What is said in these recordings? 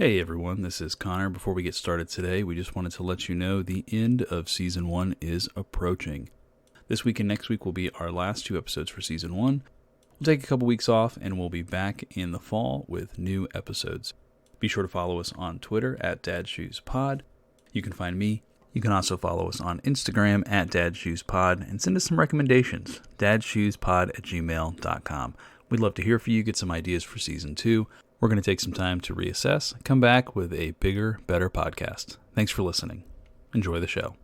Hey everyone, this is Connor. Before we get started today, we just wanted to let you know the end of Season 1 is approaching. This week and next week will be our last two episodes for Season 1. We'll take a couple weeks off and we'll be back in the fall with new episodes. Be sure to follow us on Twitter at DadShoesPod. You can find me. You can also follow us on Instagram at DadShoesPod and send us some recommendations, dadshoespod@gmail.com. We'd love to hear from you, get some ideas for Season 2. We're going to take some time to reassess, come back with a bigger, better podcast. Thanks for listening. Enjoy the show.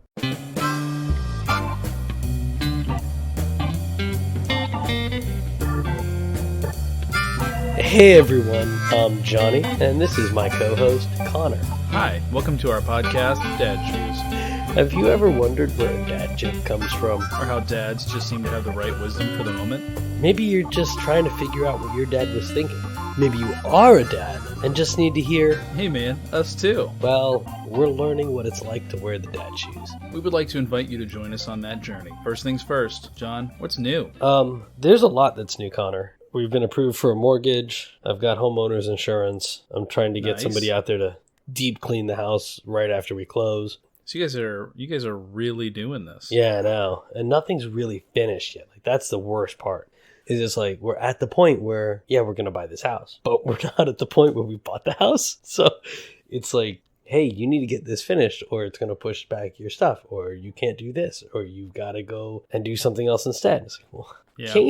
Hey everyone, I'm Johnny, and this is my co-host, Connor. Hi, welcome to our podcast, Dad Shoes. Have you ever wondered where a dad joke comes from? Or how dads just seem to have the right wisdom for the moment? Maybe you're just trying to figure out what your dad was thinking. Maybe you are a dad and just need to hear, Hey man, us too. well, we're learning what it's like to wear the dad shoes. We would like to invite you to join us on that journey. First things first, John, what's new? There's a lot that's new, Connor. We've been approved for a mortgage. I've got homeowners insurance. I'm trying to get Nice. somebody out there to deep clean the house right after we close. So you guys are really doing this. Yeah, I know. And nothing's really finished yet. Like, that's the worst part. Is it's like we're at the point where, yeah, we're going to buy this house. But we're not at the point where we bought the house. So it's like, hey, you need to get this finished or it's going to push back your stuff. Or you can't do this. Or you've got to go and do something else instead. It's like, well, Yeah. can't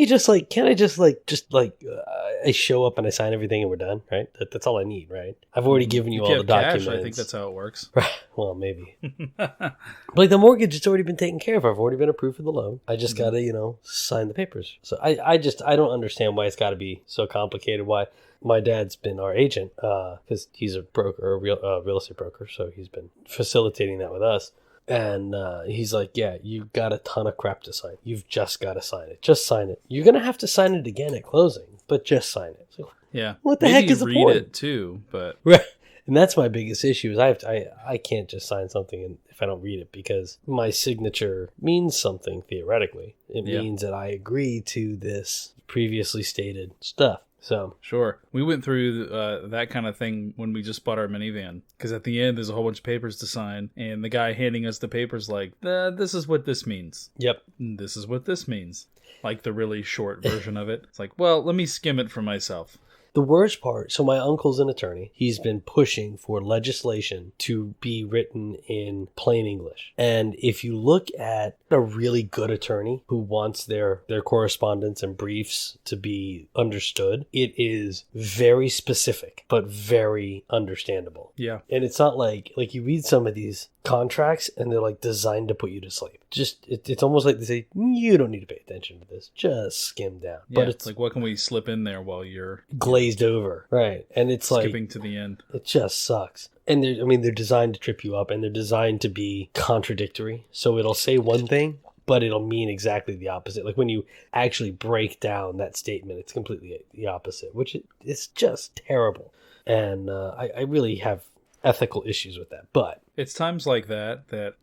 I show up and I sign everything and we're done, right? That's all I need, right? I've already given you If all you the have cash, documents. I think that's how it works. Right. Well, maybe. But like the mortgage, it's already been taken care of. I've already been approved for the loan. I just got to, sign the papers. So I don't understand why it's got to be so complicated. Why my dad's been our agent because he's a broker, a real estate broker. So he's been facilitating that with us. And he's like, yeah, you got a ton of crap to sign. You've just got to sign it. Just sign it. You're going to have to sign it again at closing, but just sign it. So, Yeah. What the Maybe heck is the read point? it too, but right. And that's my biggest issue is I can't just sign something if I don't read it because my signature means something theoretically. It means that I agree to this previously stated stuff. So sure. We went through that kind of thing when we just bought our minivan. Because at the end, there's a whole bunch of papers to sign. And the guy handing us the papers like, this is what this means. Yep. And this is what this means. Like the really short version of it. It's like, well, let me skim it for myself. The worst part, so my uncle's an attorney. He's been pushing for legislation to be written in plain English. And if you look at a really good attorney who wants their correspondence and briefs to be understood, it is very specific, but very understandable. Yeah. And it's not like you read some of these contracts and they're like designed to put you to sleep. It's almost like they say, you don't need to pay attention to this. Just skim down. Yeah, But it's like, what can we slip in there while you're glazed over. Right. And it's skipping like, to the end? it just sucks. And they're designed to trip you up and they're designed to be contradictory. So it'll say one thing, but it'll mean exactly the opposite. Like when you actually break down that statement, it's completely the opposite, which is just terrible. And I really have ethical issues with that. But It's times like that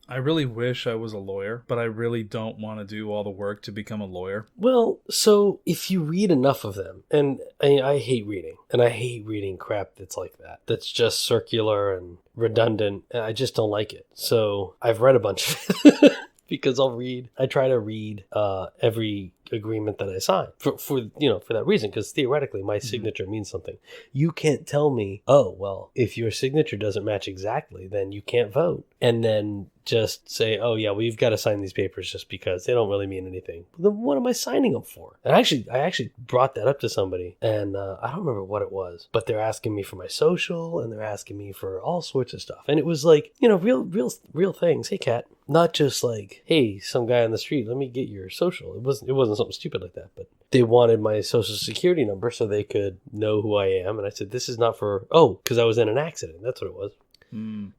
I really wish I was a lawyer, but I really don't want to do all the work to become a lawyer. well, so if you read enough of them, and I hate reading, and I hate reading crap that's like that, that's just circular and redundant, and I just don't like it. So I've read a bunch of it because I try to read every agreement that I sign for that reason, because theoretically my signature means something. You can't tell me, oh, well, if your signature doesn't match exactly, then you can't vote. And then just say, oh yeah, we've got to sign these papers just because they don't really mean anything. Then what am I signing them for? And I actually brought that up to somebody, and I don't remember what it was, but they're asking me for my social, and they're asking me for all sorts of stuff. And it was like, real things. Hey, cat. Not just like, hey, some guy on the street, let me get your social. It wasn't something stupid like that, but they wanted my social security number so they could know who I am. And I said, this is not for, because I was in an accident. That's what it was.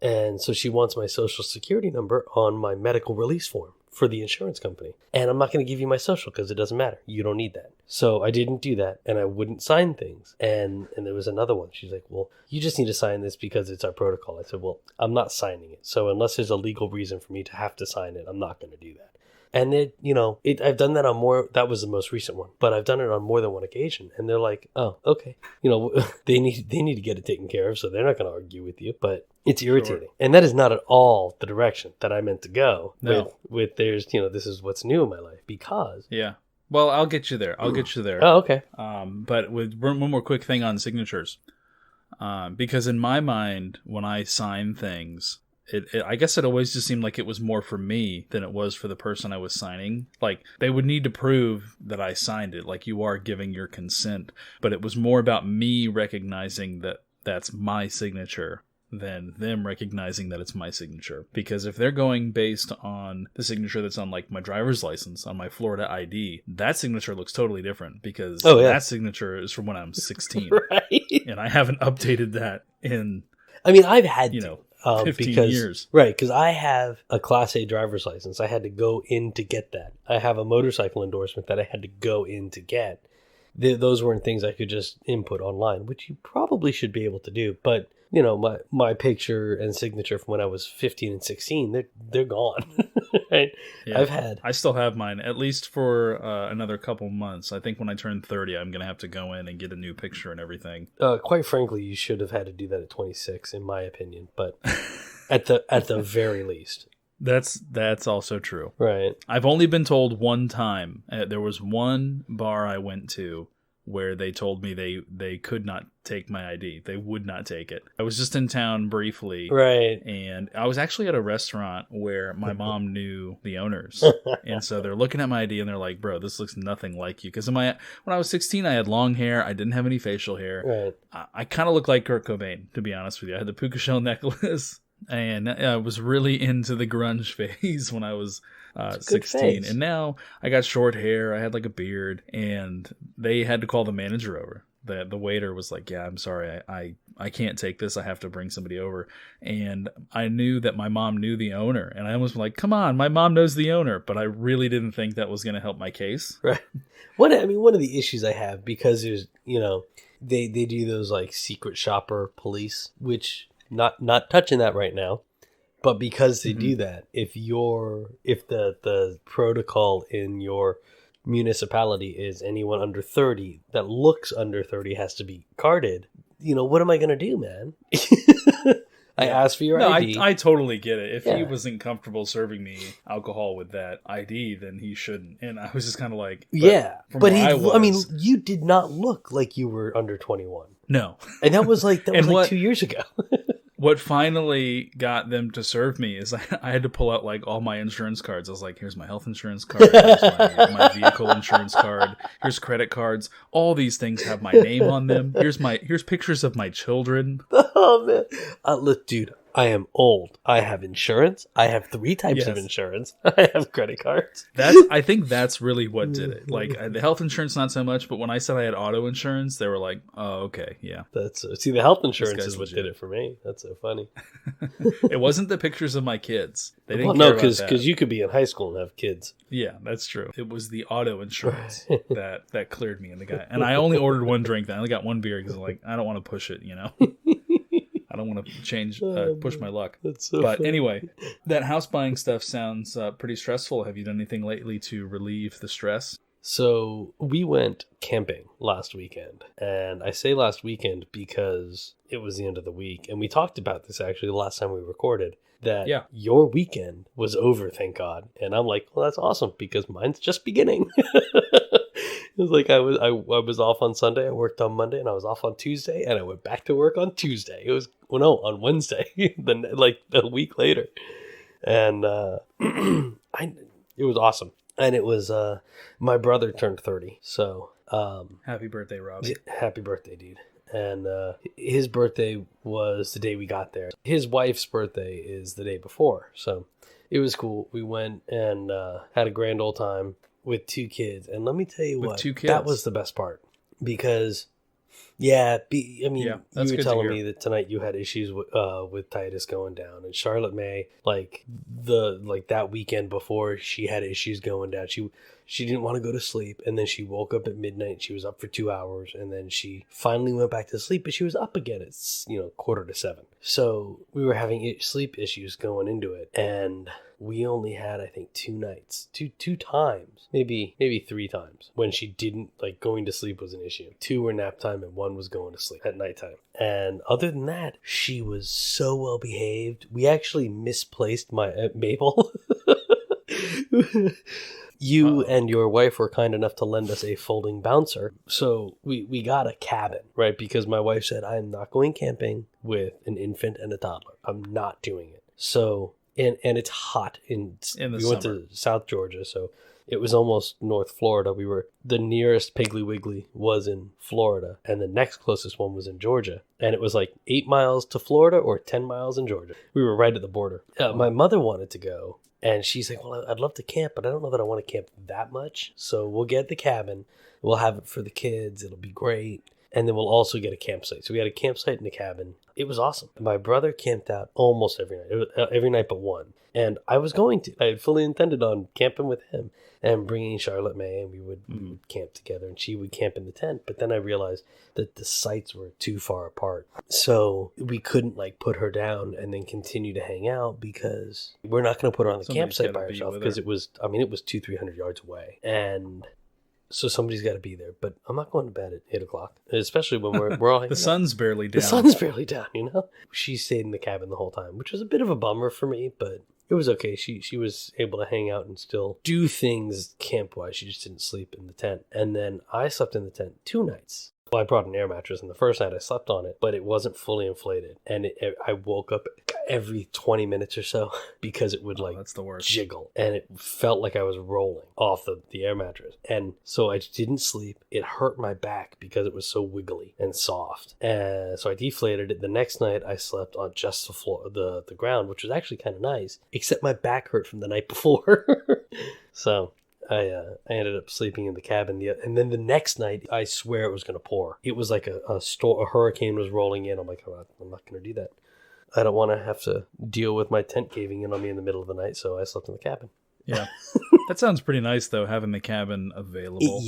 And so she wants my social security number on my medical release form for the insurance company. And I'm not going to give you my social because it doesn't matter. You don't need that. So I didn't do that, and I wouldn't sign things. And there was another one. She's like, well, you just need to sign this because it's our protocol. I said, well, I'm not signing it. So unless there's a legal reason for me to have to sign it, I'm not going to do that. And I've done that on more. That was the most recent one, but I've done it on more than one occasion. And they're like, "Oh, okay." They need to get it taken care of, so they're not going to argue with you. But it's irritating, and that is not at all the direction that I meant to go. No. With there's this is what's new in my life because Yeah. Well, I'll get you there. Oh, okay. But with one more quick thing on signatures, because in my mind, when I sign things, I guess it always just seemed like it was more for me than it was for the person I was signing. Like, they would need to prove that I signed it, like you are giving your consent. But it was more about me recognizing that that's my signature than them recognizing that it's my signature. Because if they're going based on the signature that's on, like, my driver's license, on my Florida ID, that signature looks totally different because that signature is from when I'm 16. Right. And I haven't updated that in, I've had 15 years. Right, because I have a Class A driver's license. I had to go in to get that. I have a motorcycle endorsement that I had to go in to get. Those weren't things I could just input online, which you probably should be able to do. But, my picture and signature from when I was 15 and 16, they're gone. Right? Yeah. I still have mine, at least for another couple months. I think when I turn 30, I'm going to have to go in and get a new picture and everything. Quite frankly, you should have had to do that at 26, in my opinion. But at the very least. That's also true. Right. I've only been told one time. There was one bar I went to where they told me they could not take my ID. They would not take it. I was just in town briefly. Right. And I was actually at a restaurant where my mom knew the owners. And so they're looking at my ID and they're like, "Bro, this looks nothing like you." Because when I was 16, I had long hair. I didn't have any facial hair. Right. I kind of looked like Kurt Cobain, to be honest with you. I had the puka shell necklace. And I was really into the grunge phase when I was 16. And now I got short hair. I had like a beard. And they had to call the manager over. The waiter was like, "Yeah, I'm sorry. I can't take this. I have to bring somebody over." And I knew that my mom knew the owner. And I almost was like, "Come on, my mom knows the owner." But I really didn't think that was going to help my case. Right. One of the issues I have, because there's, they do those like secret shopper police, which... Not touching that right now, but because they do that, if the protocol in your municipality is anyone under 30 that looks under 30 has to be carded, what am I going to do, man? I asked for your ID. I totally get it. If he wasn't comfortable serving me alcohol with that ID, then he shouldn't. And I was just kind of like, you did not look like you were under 21. No. And that was like 2 years ago. What finally got them to serve me is I had to pull out like all my insurance cards. I was like, "Here's my health insurance card, here's my vehicle insurance card, here's credit cards. All these things have my name on them. Here's pictures of my children." Oh man, look, dude, I am old. I have insurance. I have 3 types of insurance. I have credit cards. I think that's really what did it. Like, the health insurance, not so much, but when I said I had auto insurance, they were like, "Oh, okay, yeah." See, the health insurance is what did it for me. That's so funny. It wasn't the pictures of my kids. They didn't care about that. Because you could be in high school and have kids. Yeah, that's true. It was the auto insurance that cleared me. And I only ordered one drink. I only got one beer because I don't want to push it, I don't want to push my luck. That's so but funny. Anyway, that house buying stuff sounds pretty stressful. Have you done anything lately to relieve the stress? So we went camping last weekend. And I say last weekend because it was the end of the week. And we talked about this actually the last time we recorded. That your weekend was over, thank God. And I'm like, well, that's awesome because mine's just beginning. It was like I was off on Sunday, I worked on Monday, and I was off on Tuesday, and I went back to work on Tuesday. It was on Wednesday, then like a week later, and it was awesome. And it was my brother turned 30, so happy birthday, Robbie! Happy birthday, dude! And his birthday was the day we got there. His wife's birthday is the day before, so it was cool. We went and had a grand old time. With 2 kids. And let me tell you what, that was the best part. Because, you were telling me that tonight you had issues with Titus going down. And Charlotte May, that weekend before, she had issues going down. She didn't want to go to sleep, and then she woke up at midnight. She was up for 2 hours, and then she finally went back to sleep, but she was up again at 6:45. So we were having sleep issues going into it, and we only had, I think, 2 nights, two times, maybe 3 times when she didn't, like, going to sleep was an issue. 2 were nap time and 1 was going to sleep at nighttime. And other than that, she was so well behaved. We actually misplaced my Mabel. You and your wife were kind enough to lend us a folding bouncer. So we got a cabin, right? Because my wife said, I'm not going camping with an infant and a toddler. I'm not doing it. So, and it's hot. We went to South Georgia, so it was almost North Florida. The nearest Piggly Wiggly was in Florida, and the next closest one was in Georgia. And it was like 8 miles to Florida or 10 miles in Georgia. We were right at the border. My mother wanted to go. And she's like, well, I'd love to camp, but I don't know that I want to camp that much. So we'll get the cabin. We'll have it for the kids. It'll be great. And then we'll also get a campsite. So we had a campsite and a cabin. It was awesome. My brother camped out almost every night. It was every night but one. And I was going to. I had fully intended on camping with him and bringing Charlotte May, and we would camp together, and she would camp in the tent. But then I realized that the sites were too far apart. So we couldn't, like, put her down and then continue to hang out, because we're not going to put her on the campsite by herself, because it was 200-300 yards away. And so somebody's got to be there. But I'm not going to bed at 8 o'clock, especially when we're all hanging The sun's barely down. The sun's barely down, She stayed in the cabin the whole time, which was a bit of a bummer for me, but it was okay. She was able to hang out and still do things camp-wise. She just didn't sleep in the tent. And then I slept in the tent 2 nights. Well, I brought an air mattress, and the first night I slept on it, but it wasn't fully inflated. And I woke up every 20 minutes or so because it would that's the worst. Jiggle. And it felt like I was rolling off the air mattress. And so I didn't sleep. It hurt my back because it was so wiggly and soft. And so I deflated it. The next night I slept on just the floor, the ground, which was actually kind of nice, except my back hurt from the night before. So I ended up sleeping in the cabin. And then the next night, I swear it was going to pour. It was like a hurricane was rolling in. I'm like, oh, I'm not going to do that. I don't want to have to deal with my tent caving in on me in the middle of the night, so I slept in the cabin. Yeah. That sounds pretty nice, though, having the cabin available.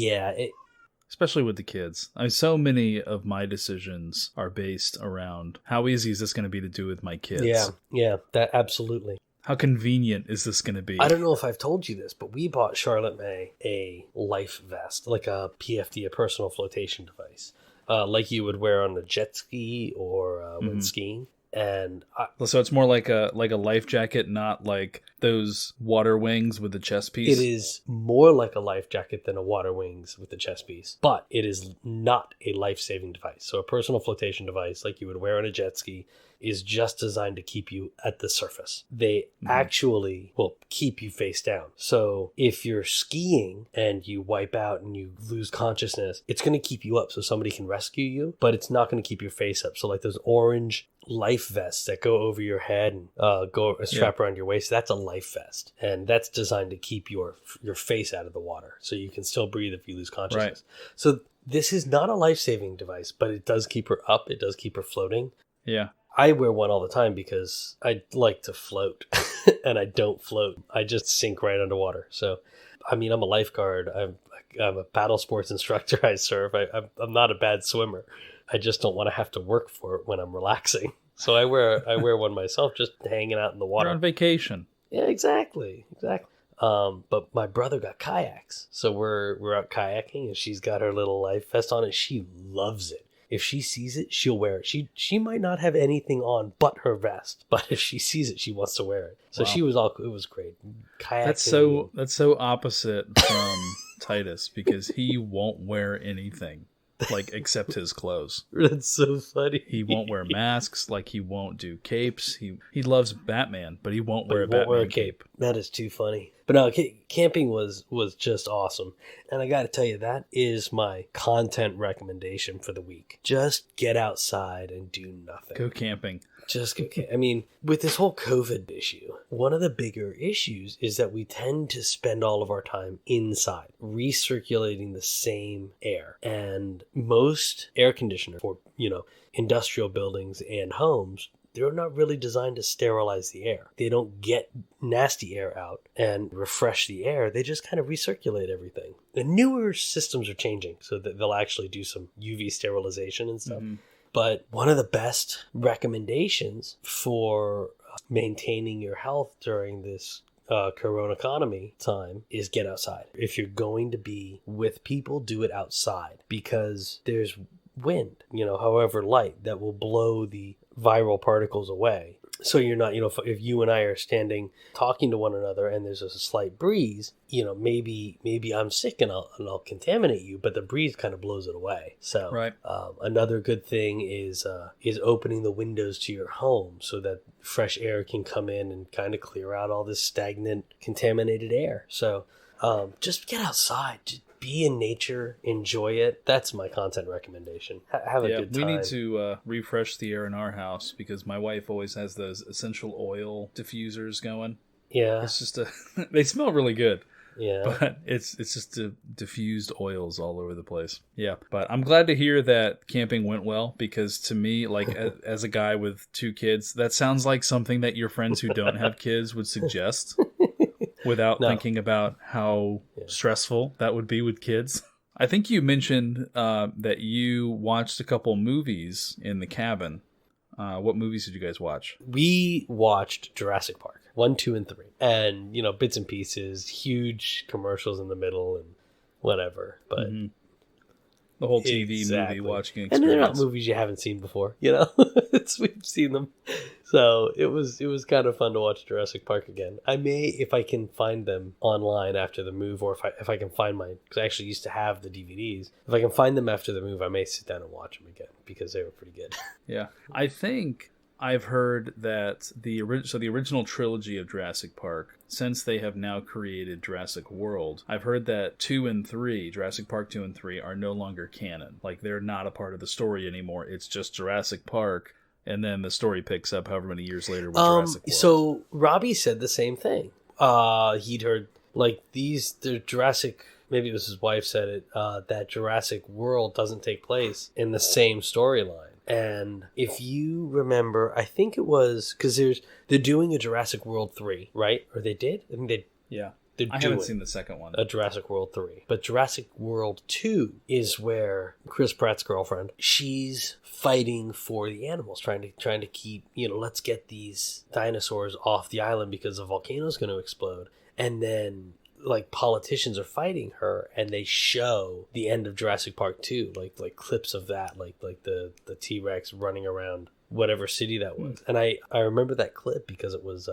Especially with the kids. So many of my decisions are based around how easy is this going to be to do with my kids? Yeah, that absolutely. How convenient is this going to be? I don't know if I've told you this, but we bought Charlotte May a life vest, like a PFD, a personal flotation device, like you would wear on a jet ski or when skiing. And so it's more like a life jacket, not like those water wings with the chest piece. It is more like a life jacket than a water wings with the chest piece, but it is not a life-saving device. So a personal flotation device, like you would wear on a jet ski, is just designed to keep you at the surface. They actually will keep you face down. So if you're skiing and you wipe out and you lose consciousness, it's going to keep you up so somebody can rescue you, but it's not going to keep your face up. So like those orange life vests that go over your head and go strap around your waist, that's a life vest. And that's designed to keep your face out of the water so you can still breathe if you lose consciousness. Right. So this is not a life-saving device, but it does keep her up. It does keep her floating. Yeah. I wear one all the time because I like to float and I don't float. I just sink right underwater. So, I mean, I'm a lifeguard. I'm a paddle sports instructor. I surf. I'm not a bad swimmer. I just don't want to have to work for it when I'm relaxing. So I wear one myself, just hanging out in the water. You're on vacation. Yeah, exactly. But my brother got kayaks. So we're out kayaking and she's got her little life vest on and she loves it. If she sees it, she'll wear it. She might not have anything on but her vest, but if she sees it, she wants to wear it. So it was great. Kayaking. That's so opposite from Titus, because he won't wear anything, like, except his clothes. That's so funny. He won't wear masks, like he won't do capes. He loves Batman, but he won't wear a Batman cape. That is too funny. But no, camping was just awesome. And I got to tell you, that is my content recommendation for the week. Just get outside and do nothing. Go camping. Just go I mean, with this whole COVID issue, one of the bigger issues is that we tend to spend all of our time inside, recirculating the same air. And most air conditioners for, industrial buildings and homes they're not really designed to sterilize the air. They don't get nasty air out and refresh the air. They just kind of recirculate everything. The newer systems are changing so that they'll actually do some UV sterilization and stuff. But one of the best recommendations for maintaining your health during this corona economy time is get outside. If you're going to be with people, do it outside, because there's wind, however light, that will blow the viral particles away. So you're not, if you and I are standing talking to one another and there's a slight breeze, maybe I'm sick and I'll contaminate you, but the breeze kind of blows it away. So right. Another good thing is opening the windows to your home so that fresh air can come in and kind of clear out all this stagnant, contaminated air. So just get outside. Just be in nature, enjoy it. That's my content recommendation. Have a good time. We need to refresh the air in our house because my wife always has those essential oil diffusers going. Yeah. It's just they smell really good. Yeah. But it's just diffused oils all over the place. Yeah. But I'm glad to hear that camping went well, because to me, like as a guy with 2 kids, that sounds like something that your friends who don't have kids would suggest. Without thinking about how stressful that would be with kids. I think you mentioned that you watched a couple movies in the cabin. What movies did you guys watch? We watched Jurassic Park 1, 2, and 3, and bits and pieces, huge commercials in the middle, and whatever. But the whole TV movie watching experience, and they're not movies you haven't seen before. We've seen them. So it was kind of fun to watch Jurassic Park again. I may, if I can find them online after the move, or if I can find mine, because I actually used to have the DVDs. If I can find them after the move, I may sit down and watch them again, because they were pretty good. Yeah, I think I've heard that the original trilogy of Jurassic Park, since they have now created Jurassic World, I've heard that 2 and 3, Jurassic Park 2 and 3, are no longer canon. Like, they're not a part of the story anymore. It's just Jurassic Park. And then the story picks up however many years later with Jurassic World. So Robbie said the same thing. He'd heard the Jurassic, maybe it was his wife said it, that Jurassic World doesn't take place in the same storyline. And if you remember, I think it was because they're doing a Jurassic World 3, right? Or they did? I think they. Yeah. I haven't seen the second one. A Jurassic World 3. But Jurassic World 2 is where Chris Pratt's girlfriend, she's fighting for the animals, trying to keep, let's get these dinosaurs off the island because the volcano's going to explode. And then politicians are fighting her, and they show the end of Jurassic Park 2, like clips of that, like the T-Rex running around whatever city that was. And I remember that clip because it was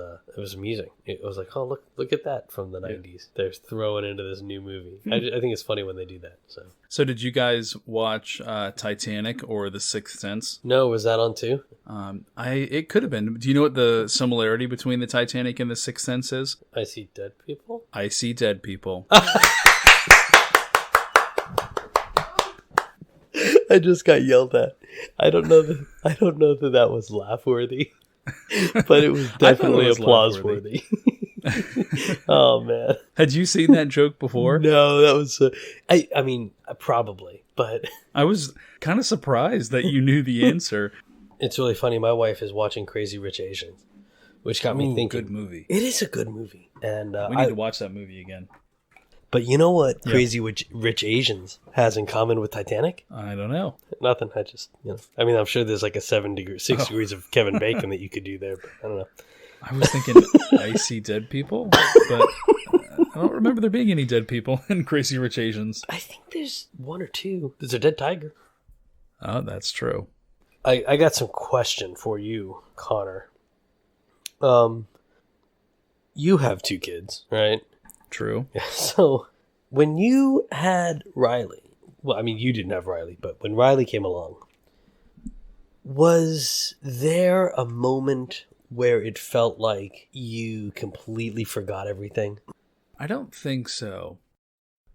amusing. It was like, oh, look at that from the 90s. They're throwing into this new movie. I think it's funny when they do that. So did you guys watch Titanic or The Sixth Sense? No, was that on too? It could have been. Do you know what the similarity between the Titanic and The Sixth Sense is? I see dead people. I see dead people. I just got yelled at. I don't know that was laugh worthy, but it was definitely applause worthy. Oh man! Had you seen that joke before? No, that was. I mean, probably, but I was kind of surprised that you knew the answer. It's really funny. My wife is watching Crazy Rich Asians, which got me thinking. Good movie. It is a good movie, and we need to watch that movie again. But you know what Crazy Rich Asians has in common with Titanic? I don't know. Nothing. I just, I mean, I'm sure there's like a 6 degrees of Kevin Bacon that you could do there, but I don't know. I was thinking I see dead people, but I don't remember there being any dead people in Crazy Rich Asians. I think there's 1 or 2. There's a dead tiger. Oh, that's true. I got some question for you, Connor. You have 2 kids, right? True. So when you had Riley, well, I mean, you didn't have Riley, but when Riley came along, was there a moment where it felt like you completely forgot everything? I don't think so.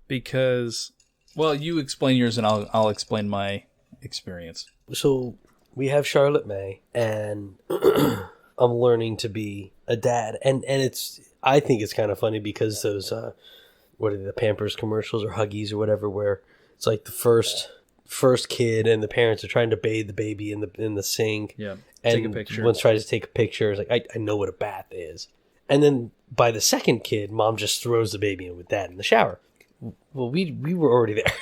Because, well, you explain yours and I'll explain my experience. So we have Charlotte May, and I'm learning to be a dad, and I think it's kind of funny because those what are the Pampers commercials or Huggies or whatever, where it's like the first first kid and the parents are trying to bathe the baby in the sink. Yeah. And Take a picture. one tries to take a picture. It's like, I know what a bath is. And then by the second kid, mom just throws the baby in with dad in the shower. Well, we were already there.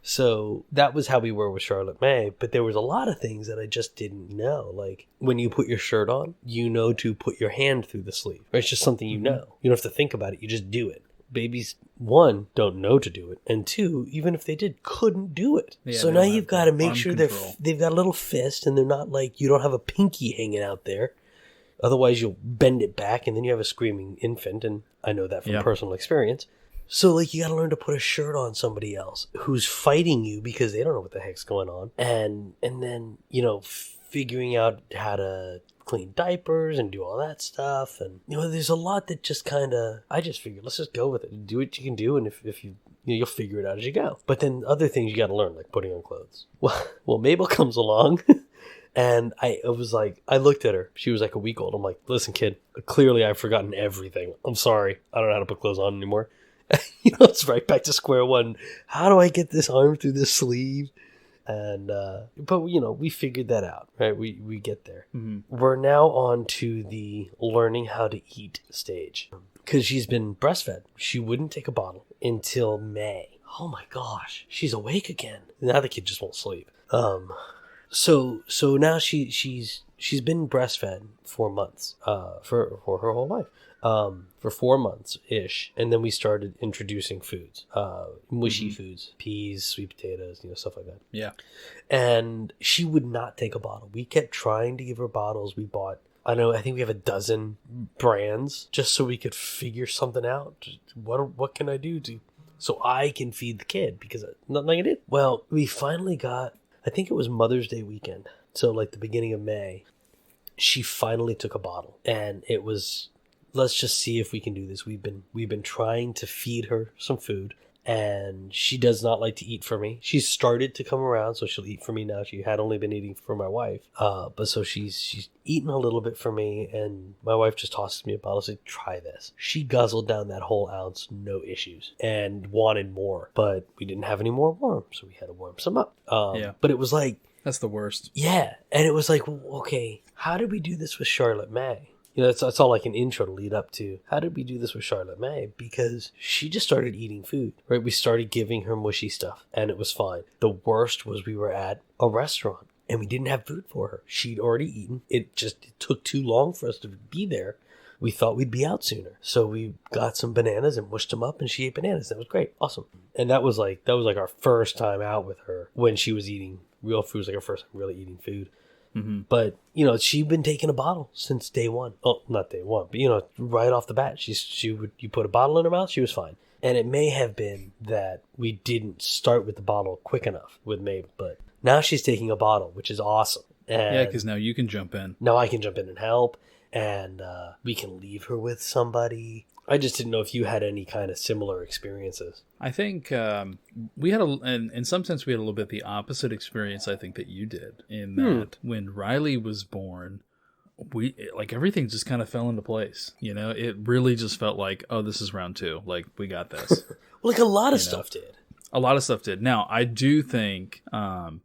So that was how we were with Charlotte May. But there was a lot of things that I just didn't know. Like when you put your shirt on, you know to put your hand through the sleeve. It's just something you know. You don't have to think about it. You just do it. Babies, one, don't know to do it. And two, even if they did, couldn't do it. Yeah, so now you've got to make sure they've got a little fist and they're not like, you don't have a pinky hanging out there. Otherwise, you'll bend it back and then you have a screaming infant. And I know that from personal experience. So, like, you got to learn to put a shirt on somebody else who's fighting you because they don't know what the heck's going on. And then, you know, figuring out how to clean diapers and do all that stuff. And, you know, there's a lot that just kind of, I just figured, let's just go with it. Do what you can do. And if you, you'll figure it out as you go. But then other things you got to learn, like putting on clothes. Well, Mabel comes along. And I was like, I looked at her. She was like a week old. I'm like, listen, kid, clearly I've forgotten everything. I'm sorry. I don't know how to put clothes on anymore. You know, it's right back to square one. How do I get this arm through this sleeve? And but you know, we figured that out, right? We get there. Mm-hmm. We're now on to the learning how to eat stage because she's been breastfed. She wouldn't take a bottle until May. Oh my gosh, she's awake again. Now the kid just won't sleep. So now she's been breastfed 4 months. For her whole life. For 4 months-ish. And then we started introducing foods. Mushy foods. Peas, sweet potatoes, you know, stuff like that. Yeah. And she would not take a bottle. We kept trying to give her bottles. We bought, I think we have a dozen brands just so we could figure something out. Just, what can I do so I can feed the kid? Because nothing I did. Well, we finally got, I think it was Mother's Day weekend. So like the beginning of May, she finally took a bottle. And it was, let's just see if we can do this. We've been trying to feed her some food, and she does not like to eat for me. She's started to come around, so she'll eat for me now. She had only been eating for my wife, but so she's eaten a little bit for me, and my wife just tosses me a bottle. Said, "Try this." She guzzled down that whole ounce, no issues, and wanted more, but we didn't have any more warm, so we had to warm some up. But it was like, that's the worst. Yeah, and it was like, well, okay, how did we do this with Charlotte May? You know, it's all like an intro to lead up to how did we do this with Charlotte May? Because she just started eating food, right? We started giving her mushy stuff, and it was fine. The worst was we were at a restaurant, and we didn't have food for her. She'd already eaten. It took too long for us to be there. We thought we'd be out sooner. So we got some bananas and mushed them up, and she ate bananas. That was great. Awesome. And that was like our first time out with her when she was eating real food. It was like our first time really eating food. Mm-hmm. But, you know, she'd been taking a bottle since day one. Oh, not day one, but, you know, right off the bat, you put a bottle in her mouth, she was fine. And it may have been that we didn't start with the bottle quick enough with Mabel, but now she's taking a bottle, which is awesome. And yeah, because now you can jump in. Now I can jump in and help, and we can leave her with somebody. I just didn't know if you had any kind of similar experiences. I think we had, in some sense, we had a little bit the opposite experience, I think, that you did. In that when Riley was born, everything just kind of fell into place. You know, it really just felt like, oh, this is round 2. Like, we got this. Well, like a lot of stuff did. A lot of stuff did. Now, I do think that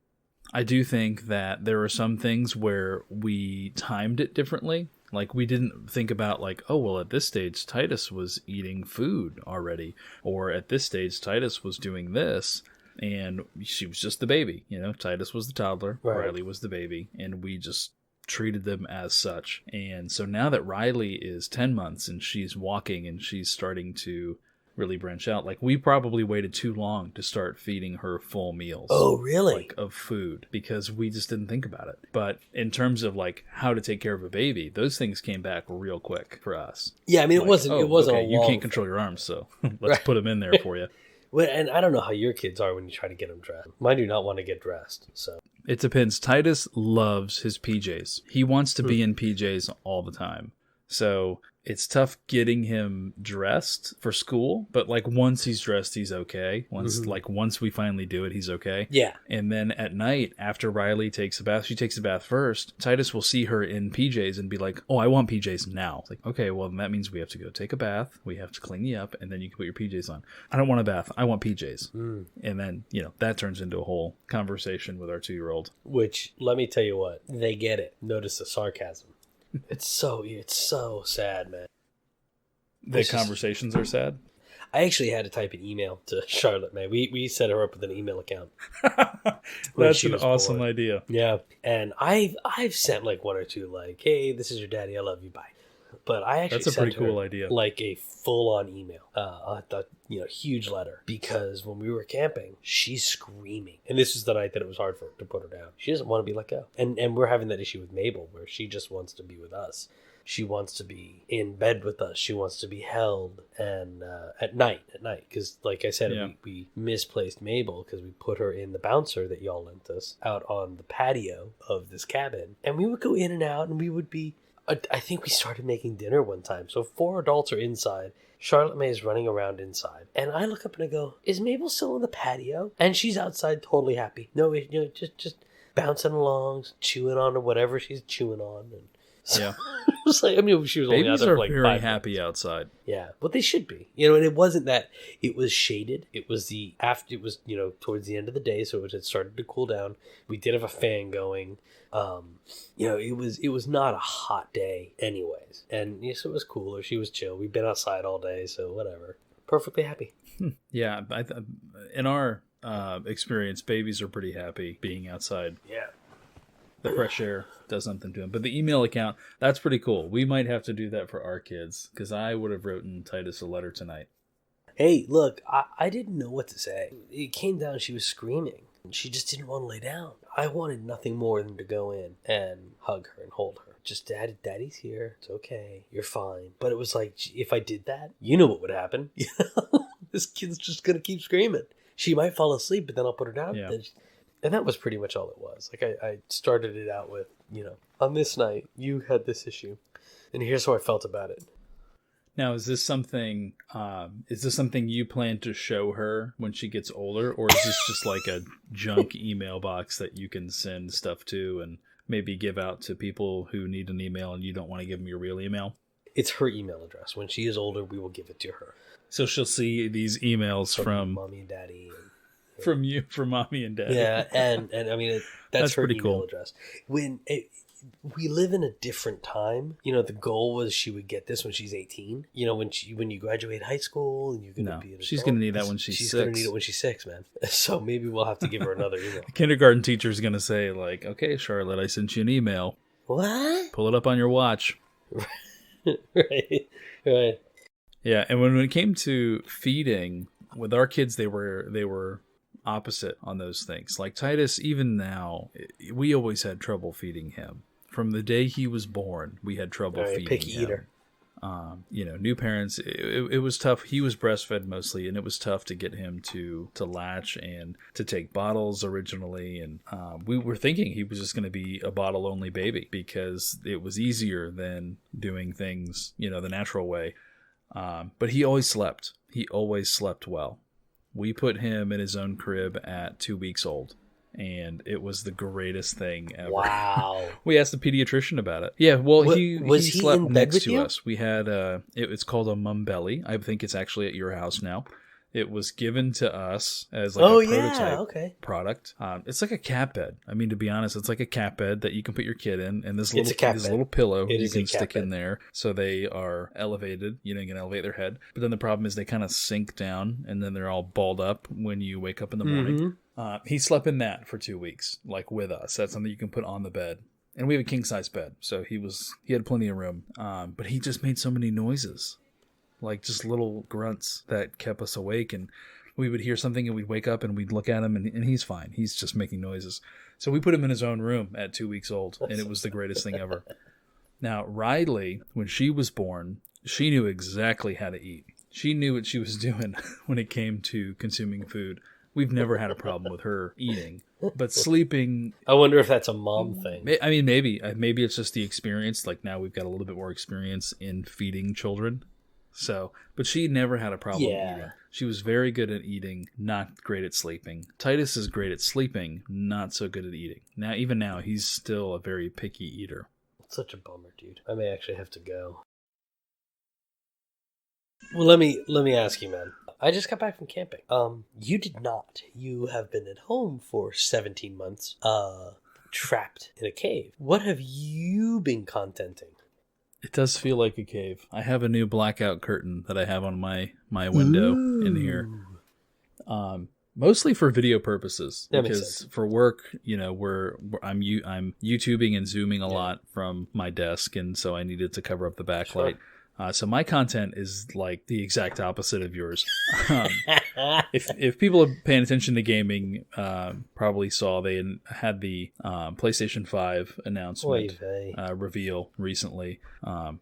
there are some things where we timed it differently. Like, we didn't think about, like, oh, well, at this stage, Titus was eating food already. Or at this stage, Titus was doing this. And she was just the baby. You know, Titus was the toddler. Right. Riley was the baby. And we just treated them as such. And so now that Riley is 10 months and she's walking and she's starting to really branch out, like, we probably waited too long to start feeding her full meals. Oh, really? Like, of food, because we just didn't think about it. But in terms of like how to take care of a baby, those things came back real quick for us. Yeah, I mean, it wasn't okay, a long... You can't control your arms, so let's put them in there for you. Well, and I don't know how your kids are when you try to get them dressed. Mine do not want to get dressed, so... It depends. Titus loves his PJs. He wants to be in PJs all the time. So it's tough getting him dressed for school, but like once he's dressed, he's okay. Once we finally do it, he's okay. Yeah. And then at night, after Riley takes a bath, she takes a bath first. Titus will see her in PJs and be like, "Oh, I want PJs now." It's like, okay, well, that means we have to go take a bath. We have to clean you up, and then you can put your PJs on. I don't want a bath. I want PJs. And then, that turns into a whole conversation with our 2-year-old. Which, let me tell you what, they get it. Notice the sarcasm. It's so sad, man. The conversations are sad. I actually had to type an email to Charlotte May. We set her up with an email account. That's an awesome idea. Yeah, and I've sent like one or two like, "Hey, this is your daddy. I love you. Bye." But I actually That's a pretty cool idea. Like a full-on email, huge letter, because when we were camping, she's screaming, and this is the night that it was hard for her to put her down. She doesn't want to be let go, and we're having that issue with Mabel, where she just wants to be with us. She wants to be in bed with us. She wants to be held, and at night, because like I said, we misplaced Mabel because we put her in the bouncer that y'all lent us out on the patio of this cabin, and we would go in and out, and we would be. I think we started making dinner one time. So 4 adults are inside. Charlotte May is running around inside. And I look up and I go, "Is Mabel still on the patio?" And she's outside totally happy. No, just bouncing along, chewing on whatever she's chewing on. And so it was like, she was only out there for like 5 minutes. Babies are very happy outside. Yeah, but they should be. And it wasn't that it was shaded. It was towards the end of the day, so it had started to cool down. We did have a fan going. It was not a hot day anyways. And yes, it was cooler. She was chill. We've been outside all day, so whatever. Perfectly happy. Yeah, in our experience, babies are pretty happy being outside. Yeah. The fresh air does something to them. But the email account, that's pretty cool. We might have to do that for our kids, because I would have written Titus a letter tonight. Hey, look, I didn't know what to say. It came down, she was screaming. She just didn't want to lay down. I wanted nothing more than to go in and hug her and hold her. Just, Daddy's here. It's okay. You're fine. But it was like, if I did that, you know what would happen. This kid's just going to keep screaming. She might fall asleep, but then I'll put her down. Yeah. And that was pretty much all it was. Like, I started it out with, on this night, you had this issue. And here's how I felt about it. Now, is this something you plan to show her when she gets older, or is this just like a junk email box that you can send stuff to and maybe give out to people who need an email and you don't want to give them your real email? It's her email address. When she is older, we will give it to her. So she'll see these emails from Mommy and Daddy. From Mommy and Daddy. Yeah, and that's her pretty email cool. address. We live in a different time. The goal was she would get this when she's 18. When you graduate high school and you're going to be an adult. She's going to need that when she's 6. She's going to need it when she's 6, man. So maybe we'll have to give her another email. The kindergarten teacher's going to say, like, "Okay, Charlotte, I sent you an email. What? Pull it up on your watch." Right. Yeah, and when it came to feeding, with our kids, they were opposite on those things. Like Titus, even now, we always had trouble feeding him. From the day he was born, we had trouble feeding picky him. Eater. New parents, it was tough. He was breastfed mostly, and it was tough to get him to latch and to take bottles originally. And we were thinking he was just going to be a bottle-only baby because it was easier than doing things, the natural way. But he always slept. He always slept well. We put him in his own crib at 2 weeks old. And it was the greatest thing ever. Wow. We asked the pediatrician about it. Yeah, well, he slept in bed next with to you? us. We had it's called a mum belly. I think it's actually at your house now. It was given to us as like a prototype product. It's like a cat bed. I mean, to be honest, it's like a cat bed that you can put your kid in, and this little pillow you can stick in there, so they are elevated. You can elevate their head. But then the problem is they kind of sink down, and then they're all balled up when you wake up in the morning. He slept in that for 2 weeks, like with us. That's something you can put on the bed. And we have a king size bed, so he had plenty of room. But he just made so many noises. Like just little grunts that kept us awake, and we would hear something and we'd wake up and we'd look at him and he's fine. He's just making noises. So we put him in his own room at 2 weeks old, and it was the greatest thing ever. Now, Riley, when she was born, she knew exactly how to eat. She knew what she was doing when it came to consuming food. We've never had a problem with her eating. But sleeping, I wonder if that's a mom thing. I mean, maybe it's just the experience. Like now we've got a little bit more experience in feeding children. So, but she never had a problem eating. She was very good at eating, not great at sleeping. Titus is great at sleeping, not so good at eating. Even now, he's still a very picky eater. It's such a bummer, dude. I may actually have to go. Well, let me ask you, man. I just got back from camping. You did not. You have been at home for 17 months, trapped in a cave. What have you been contenting? It does feel like a cave. I have a new blackout curtain that I have on my window in here. Mostly for video purposes. That because makes sense. For work, I'm YouTubing and Zooming a lot from my desk, and so I needed to cover up the backlight. Sure. So my content is like the exact opposite of yours. If people are paying attention to gaming, probably saw they had the PlayStation 5 announcement reveal recently,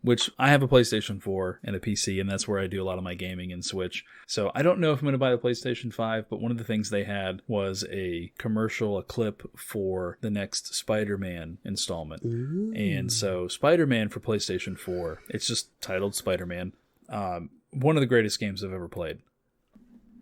which I have a PlayStation 4 and a PC, and that's where I do a lot of my gaming and Switch. So I don't know if I'm going to buy the PlayStation 5, but one of the things they had was a clip for the next Spider-Man installment. Ooh. And so Spider-Man for PlayStation 4, it's just titled Spider-Man. One of the greatest games I've ever played.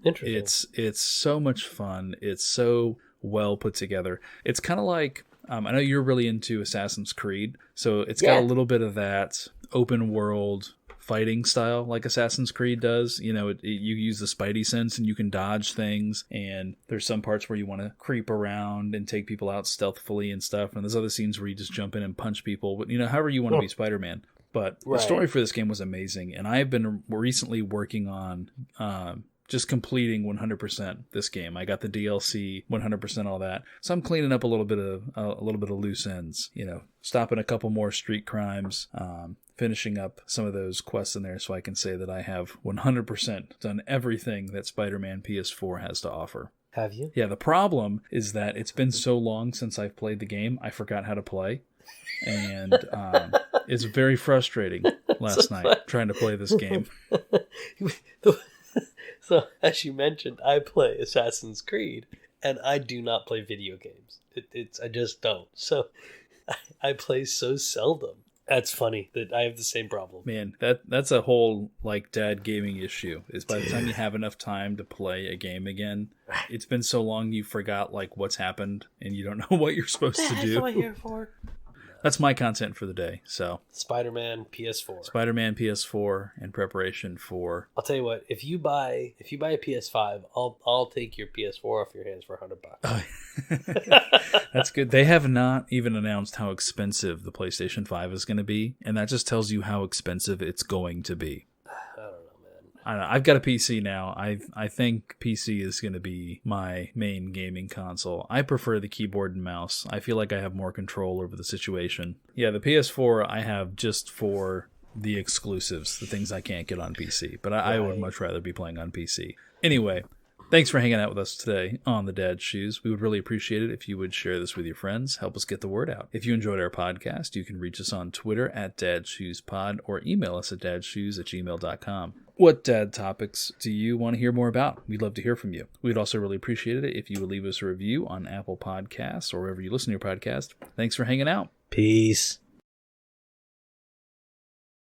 Interesting. It's so much fun. It's so well put together. It's kind of like, I know you're really into Assassin's Creed, so it's got a little bit of that open world fighting style like Assassin's Creed does. You use the Spidey sense and you can dodge things, and there's some parts where you want to creep around and take people out stealthily and stuff, and there's other scenes where you just jump in and punch people, however you want to be Spider-Man. But the story for this game was amazing, and I've been recently working on just completing 100% this game. I got the DLC, 100% all that. So I'm cleaning up a little bit of loose ends. Stopping a couple more street crimes, finishing up some of those quests in there, so I can say that I have 100% done everything that Spider-Man PS4 has to offer. Have you? Yeah. The problem is that it's been so long since I've played the game, I forgot how to play. And it's very frustrating last night trying to play this game. So, as you mentioned, I play Assassin's Creed, and I do not play video games. I just don't. So, I play so seldom. That's funny that I have the same problem. Man, that's a whole dad gaming issue. Is by the time you have enough time to play a game again, it's been so long you forgot what's happened and you don't know what you're supposed to do. What am I here for? That's my content for the day. So Spider-Man PS4. Spider-Man PS4 in preparation for. I'll tell you what. If you buy a PS5, I'll take your PS4 off your hands for $100. That's good. They have not even announced how expensive the PlayStation 5 is going to be, and that just tells you how expensive it's going to be. I've got a PC now. I think PC is going to be my main gaming console. I prefer the keyboard and mouse. I feel like I have more control over the situation. Yeah, the PS4 I have just for the exclusives, the things I can't get on PC. But I would much rather be playing on PC. Anyway, thanks for hanging out with us today on The Dad's Shoes. We would really appreciate it if you would share this with your friends. Help us get the word out. If you enjoyed our podcast, you can reach us on Twitter at DadShoesPod or email us at dadshoes@gmail.com. What dad topics do you want to hear more about? We'd love to hear from you. We'd also really appreciate it if you would leave us a review on Apple Podcasts or wherever you listen to your podcast. Thanks for hanging out. Peace.